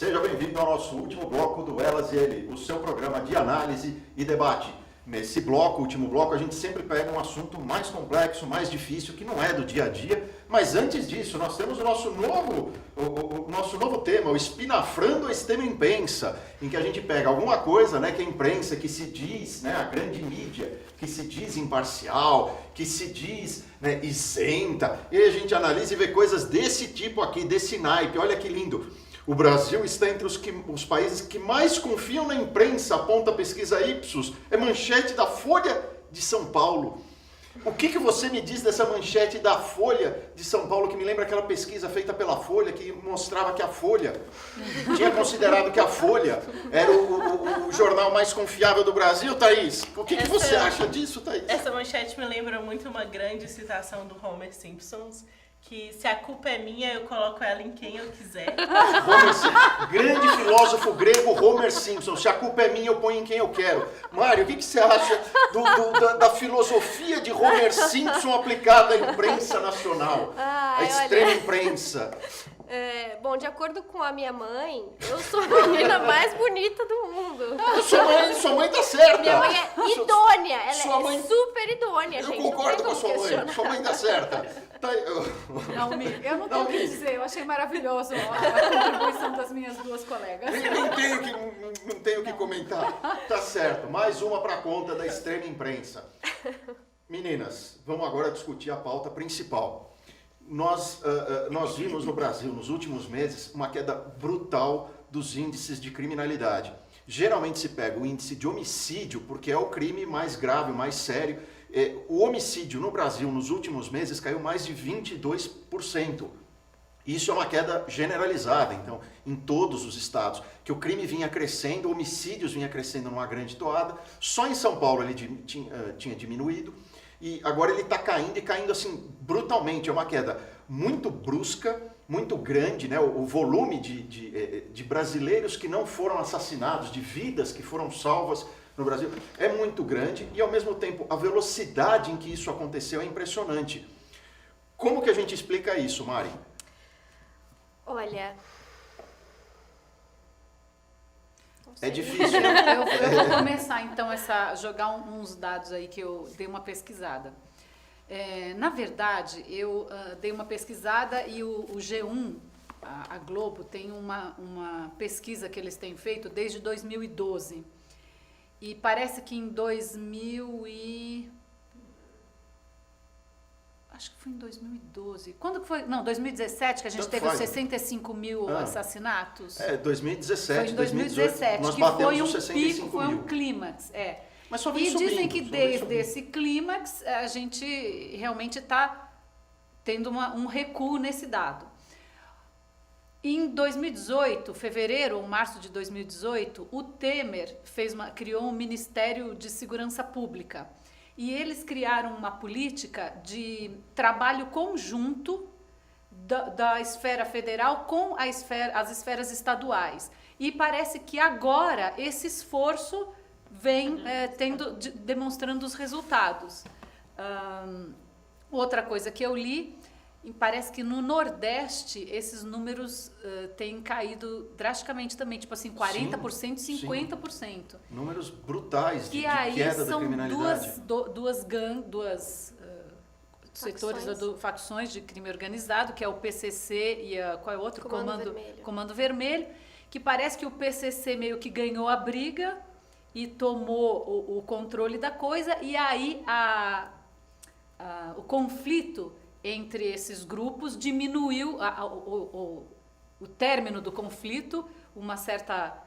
Seja bem-vindo ao nosso último bloco do Elas e Ele, o seu programa de análise e debate. Nesse bloco, último bloco, a gente sempre pega um assunto mais complexo, mais difícil, que não é do dia a dia. Mas antes disso, nós temos o nosso novo tema, o Espinafrando a Extrema Imprensa, em que a gente pega alguma coisa, né, que a imprensa, que se diz, né, a grande mídia, que se diz imparcial, que se diz, né, isenta, e a gente analisa e vê coisas desse tipo aqui, desse naipe. Olha que lindo! O Brasil está entre os países que mais confiam na imprensa, aponta a pesquisa Ipsos. É manchete da Folha de São Paulo. O que você me diz dessa manchete da Folha de São Paulo, que me lembra aquela pesquisa feita pela Folha, que mostrava que a Folha tinha considerado que a Folha era o jornal mais confiável do Brasil, Thaís? O que você acha disso, Thaís? Essa manchete me lembra muito uma grande citação do Homer Simpson, que se a culpa é minha, eu coloco ela em quem eu quiser. Grande filósofo grego Homer Simpson. Se a culpa é minha, eu ponho em quem eu quero. Mário, o que você acha da filosofia de Homer Simpson aplicada à imprensa nacional? A extrema imprensa. Bom, de acordo com a minha mãe, eu sou a menina mais bonita do mundo. Sua mãe tá certa. Minha mãe é idônea, ela é super idônea, gente. Eu concordo com a sua mãe. Sua mãe tá certa. Eu não tenho o que dizer, eu achei maravilhoso a contribuição das minhas duas colegas. Não tenho o que comentar. Tá certo, mais uma para conta da extrema imprensa. Meninas, vamos agora discutir a pauta principal. Nós vimos no Brasil, nos últimos meses, uma queda brutal dos índices de criminalidade. Geralmente se pega o índice de homicídio, porque é o crime mais grave, mais sério. O homicídio no Brasil, nos últimos meses, caiu mais de 22%. Isso é uma queda generalizada, então, em todos os estados, que o crime vinha crescendo, homicídios vinha crescendo numa grande toada. Só em São Paulo ele tinha diminuído. E agora ele está caindo e caindo assim brutalmente. É uma queda muito brusca, muito grande, né? O volume de brasileiros que não foram assassinados, de vidas que foram salvas no Brasil é muito grande e, ao mesmo tempo, a velocidade em que isso aconteceu é impressionante. Como que a gente explica isso, Mari? Olha... É difícil. Eu vou começar, então, jogar uns dados aí que eu dei uma pesquisada. Na verdade, eu dei uma pesquisada e o G1, a Globo, tem uma pesquisa que eles têm feito desde 2012. E parece que em 2012. Quando que foi? Não, 2017, que a gente teve os 65 mil assassinatos. 2017. Foi em 2017, nós que batemos foi os um pico, 65 foi mil. um clímax. Mas só vem e subindo, dizem que desde esse clímax a gente realmente está tendo um recuo nesse dado. Em 2018, fevereiro ou março de 2018, o Temer criou um Ministério de Segurança Pública. E eles criaram uma política de trabalho conjunto da esfera federal com as esferas estaduais. E parece que agora esse esforço vem demonstrando os resultados. Outra coisa que eu li, parece que no Nordeste esses números têm caído drasticamente também, tipo assim, 40%, 50%. Sim. Números brutais de aí queda da criminalidade. duas setores, facções de crime organizado, que é o PCC e qual é o outro? Comando Vermelho, que parece que o PCC meio que ganhou a briga e tomou o controle da coisa, e aí o conflito entre esses grupos diminuiu o término do conflito, uma certa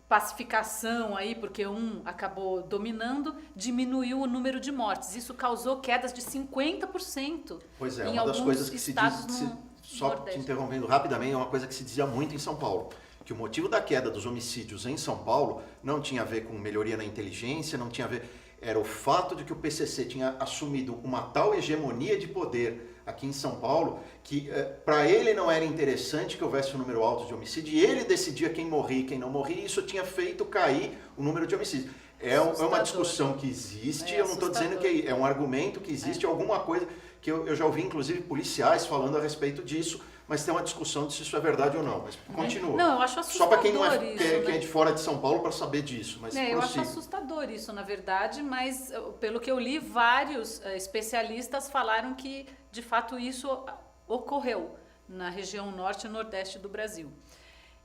pacificação aí, porque um acabou dominando, diminuiu o número de mortes. Isso causou quedas de 50%. Pois é, em uma das coisas que se diz, só Nordeste. te interrompendo rapidamente, é uma coisa que se dizia muito em São Paulo, que o motivo da queda dos homicídios em São Paulo não tinha a ver com melhoria na inteligência, não tinha a ver... Era o fato de que o PCC tinha assumido uma tal hegemonia de poder aqui em São Paulo, que para ele não era interessante que houvesse um número alto de homicídio, e ele decidia quem morria e quem não morria, e isso tinha feito cair o número de homicídios. É uma discussão que existe, eu não estou dizendo que é um argumento que existe, alguma coisa que eu já ouvi, inclusive, policiais falando a respeito disso, mas tem uma discussão de se isso é verdade ou não. Mas continua. Não, eu acho Só para quem, assustador isso, quem é de fora de São Paulo para saber disso. Mas eu acho prossiga. assustador isso, na verdade, mas pelo que eu li, vários especialistas falaram que, de fato, isso ocorreu na região norte e nordeste do Brasil.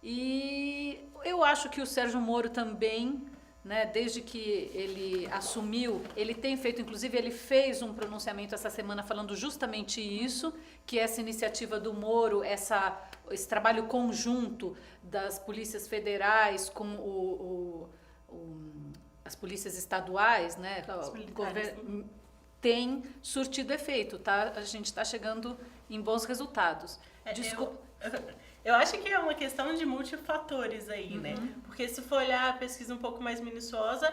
E eu acho que o Sérgio Moro também, né, desde que ele assumiu, ele tem feito, inclusive ele fez um pronunciamento essa semana falando justamente isso, que essa iniciativa do Moro, esse trabalho conjunto das polícias federais com as polícias estaduais, né, tem surtido efeito, tá? A gente está chegando em bons resultados. Desculpa. Eu acho que é uma questão de multifatores aí, né? Porque se for olhar a pesquisa um pouco mais minuciosa,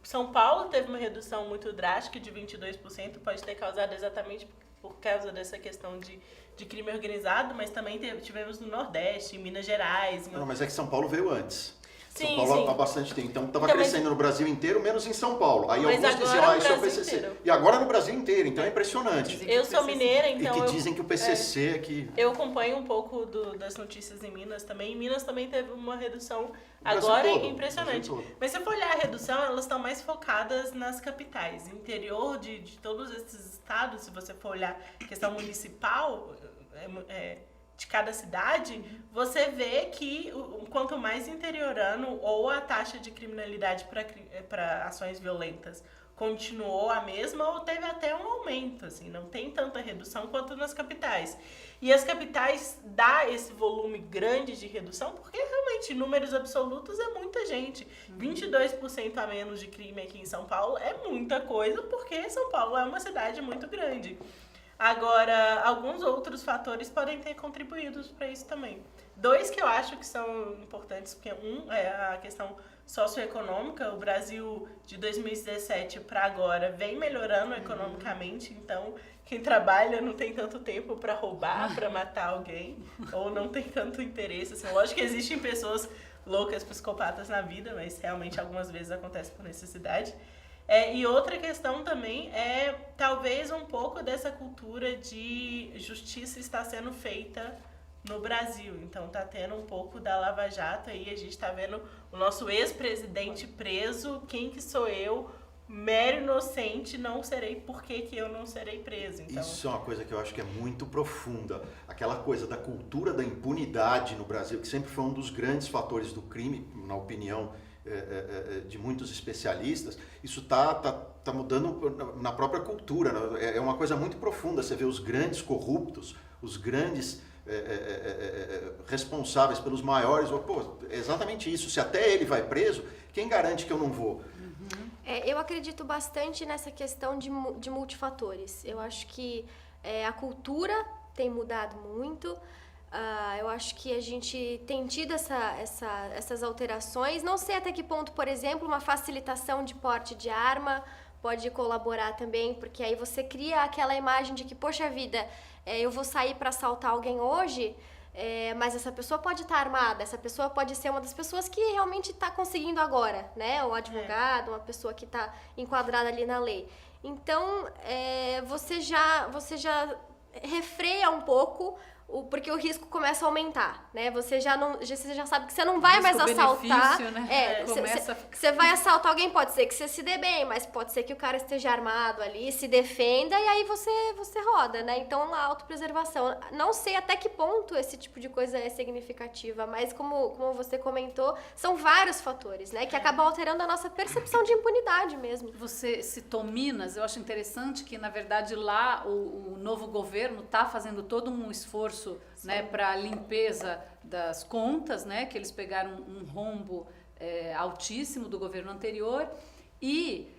São Paulo teve uma redução muito drástica de 22%, pode ter causado exatamente por causa dessa questão de crime organizado, mas também tivemos no Nordeste, em Minas Gerais. Não, mas é que São Paulo veio antes. Sim, São Paulo sim. há bastante tempo. Então estava crescendo no Brasil inteiro, menos em São Paulo. Aí Mas alguns agora diziam, isso é o no Brasil PCC. inteiro. E agora no Brasil inteiro, então é impressionante. Eu sou mineira, então e que dizem que o PCC é que... eu acompanho um pouco das notícias em Minas também. Em Minas também teve uma redução Brasil agora todo, impressionante. Brasil todo. Mas se for olhar a redução, elas estão mais focadas nas capitais. Interior de todos esses estados, se você for olhar questão municipal de cada cidade, você vê que quanto mais interiorano ou a taxa de criminalidade para ações violentas continuou a mesma ou teve até um aumento, assim, não tem tanta redução quanto nas capitais. E as capitais dá esse volume grande de redução porque realmente, em números absolutos, é muita gente. 22% a menos de crime aqui em São Paulo é muita coisa porque São Paulo é uma cidade muito grande. Agora, alguns outros fatores podem ter contribuído para isso também. Dois que eu acho que são importantes, porque um é a questão socioeconômica. O Brasil, de 2017 para agora, vem melhorando economicamente, então quem trabalha não tem tanto tempo para roubar, para matar alguém, ou não tem tanto interesse. Assim, lógico que existem pessoas loucas, psicopatas na vida, mas realmente algumas vezes acontece por necessidade. E outra questão também é talvez um pouco dessa cultura de justiça está sendo feita no Brasil. Então tá tendo um pouco da Lava Jato aí, a gente tá vendo o nosso ex-presidente preso, quem que sou eu, mero inocente, não serei, por que eu não serei preso? Então... Isso é uma coisa que eu acho que é muito profunda. Aquela coisa da cultura da impunidade no Brasil, que sempre foi um dos grandes fatores do crime, na opinião de muitos especialistas, isso tá mudando na própria cultura, né? É uma coisa muito profunda. Você vê os grandes corruptos, os grandes responsáveis pelos maiores, é exatamente isso. Se até ele vai preso, quem garante que eu não vou? Eu acredito bastante nessa questão de multifatores. Eu acho que a cultura tem mudado muito. Eu acho que a gente tem tido essas alterações. Não sei até que ponto, por exemplo, uma facilitação de porte de arma pode colaborar também, porque aí você cria aquela imagem de que, poxa vida, eu vou sair para assaltar alguém hoje, mas essa pessoa pode estar armada, essa pessoa pode ser uma das pessoas que realmente está conseguindo agora, né? Um advogado, uma pessoa que está enquadrada ali na lei. Então, você já refreia um pouco, porque o risco começa a aumentar, né? Você já sabe que você não vai mais assaltar. Né? Você vai assaltar alguém, pode ser que você se dê bem, mas pode ser que o cara esteja armado ali, se defenda, e aí você roda, né? Então, a autopreservação. Não sei até que ponto esse tipo de coisa é significativa, mas como você comentou, são vários fatores, né? Que acabam alterando a nossa percepção de impunidade mesmo. Você citou Minas, eu acho interessante que, na verdade, lá o novo governo está fazendo todo um esforço, né, para a limpeza das contas, né, que eles pegaram um rombo altíssimo do governo anterior e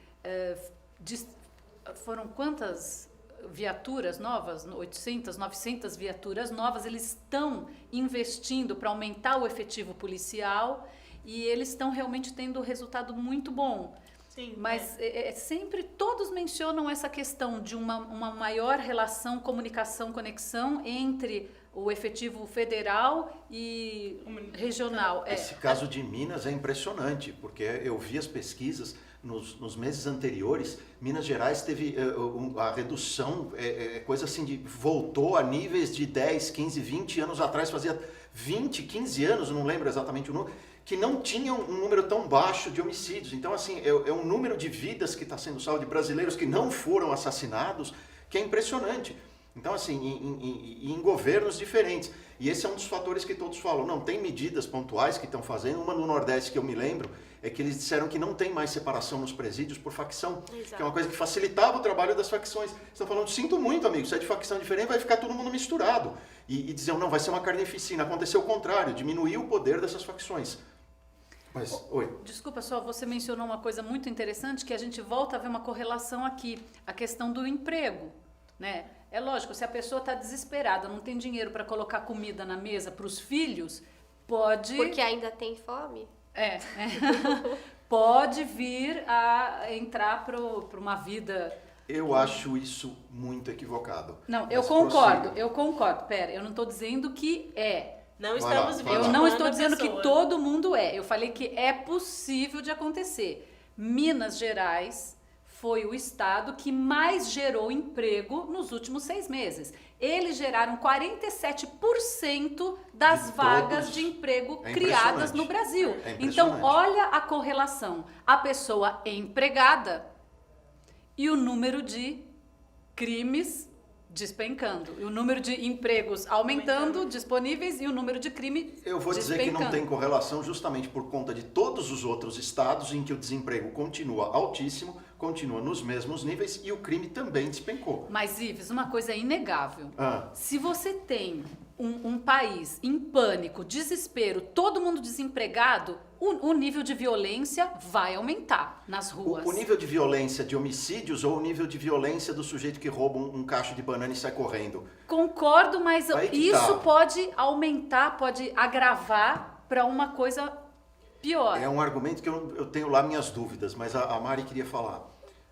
foram quantas viaturas novas? 800, 900 viaturas novas. Eles estão investindo para aumentar o efetivo policial e eles estão realmente tendo um resultado muito bom. Sim, mas sempre todos mencionam essa questão de uma maior relação, comunicação, conexão entre o efetivo federal e regional. Esse caso de Minas é impressionante, porque eu vi as pesquisas, nos meses anteriores, Minas Gerais teve a redução, coisa assim, voltou a níveis de 10, 15, 20 anos atrás, fazia 20, 15 anos, não lembro exatamente o número, que não tinham um número tão baixo de homicídios. Então, assim, é um número de vidas que está sendo salvo, de brasileiros que não foram assassinados, que é impressionante. Então, assim, em governos diferentes. E esse é um dos fatores que todos falam. Não, tem medidas pontuais que estão fazendo. Uma no Nordeste que eu me lembro é que eles disseram que não tem mais separação nos presídios por facção. Exato. Que é uma coisa que facilitava o trabalho das facções. Estão falando, sinto muito, amigo, se é de facção diferente, vai ficar todo mundo misturado. E diziam, não, vai ser uma carnificina. Aconteceu o contrário, diminuiu o poder dessas facções. Mas, oi. Desculpa, só você mencionou uma coisa muito interessante, que a gente volta a ver uma correlação aqui, a questão do emprego, né? É lógico, se a pessoa está desesperada, não tem dinheiro para colocar comida na mesa para os filhos, pode... Porque ainda tem fome. Pode vir a entrar para uma vida... Eu acho isso muito equivocado. Não, Mas eu concordo. Pera, eu não estou dizendo que é. Não estamos vai lá. Eu vitimando não estou a dizendo que pessoa. todo mundo é. Eu falei que é possível de acontecer. Minas Gerais foi o estado que mais gerou emprego nos últimos 6 meses. Eles geraram 47% das De vagas todos. de emprego É criadas impressionante. no Brasil. É Então, impressionante. olha a correlação. A pessoa empregada e o número de crimes despencando. E o número de empregos aumentando, disponíveis, e o número de crime Eu vou dizer que não tem correlação justamente por conta de todos os outros estados em que o desemprego continua altíssimo, continua nos mesmos níveis e o crime também despencou. Mas, Ives, uma coisa é inegável. Ah. Se você tem um país em pânico, desespero, todo mundo desempregado, o nível de violência vai aumentar nas ruas. O nível de violência de homicídios ou o nível de violência do sujeito que rouba um cacho de banana e sai correndo? Concordo, mas Aí que isso tá. pode aumentar, pode agravar para uma coisa pior. É um argumento que eu tenho lá minhas dúvidas, mas a Mari queria falar.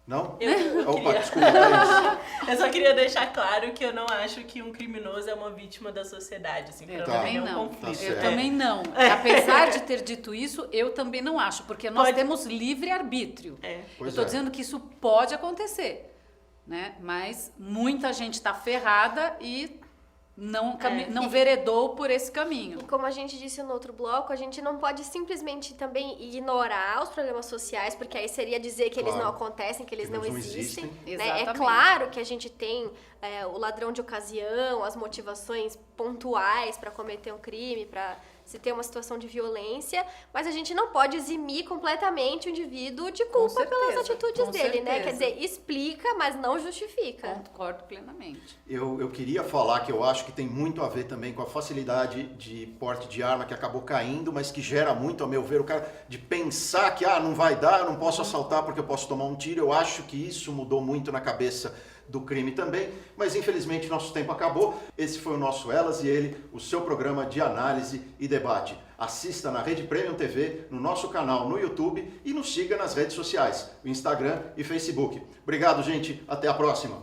Não? Eu Opa, queria. desculpa, Thaís. Eu só queria deixar claro que eu não acho que um criminoso é uma vítima da sociedade, assim, Eu pra Tá. não ter também um não. conflito. Tá Eu certo. também não. Apesar de ter dito isso, eu também não acho, porque nós temos livre-arbítrio. É. Eu Pois estou é. dizendo que isso pode acontecer, né? Mas muita gente está ferrada e não veredou por esse caminho. E como a gente disse no outro bloco, a gente não pode simplesmente também ignorar os problemas sociais, porque aí seria dizer que eles Claro. não acontecem, que eles Que não eles não existem. existem. Né? É Exatamente. claro que a gente tem o ladrão de ocasião, as motivações pontuais para cometer um crime, para se ter uma situação de violência, mas a gente não pode eximir completamente o indivíduo de culpa certeza, pelas atitudes com dele, né? certeza. Quer dizer, explica, mas não justifica. Concordo plenamente. Eu queria falar que eu acho que tem muito a ver também com a facilidade de porte de arma que acabou caindo, mas que gera muito, a meu ver, o cara de pensar que não vai dar, eu não posso assaltar porque eu posso tomar um tiro. Eu acho que isso mudou muito na cabeça do crime também, mas infelizmente nosso tempo acabou. Esse foi o nosso Elas e Ele, o seu programa de análise e debate. Assista na Rede Premium TV, no nosso canal no YouTube e nos siga nas redes sociais, o Instagram e Facebook. Obrigado, gente. Até a próxima.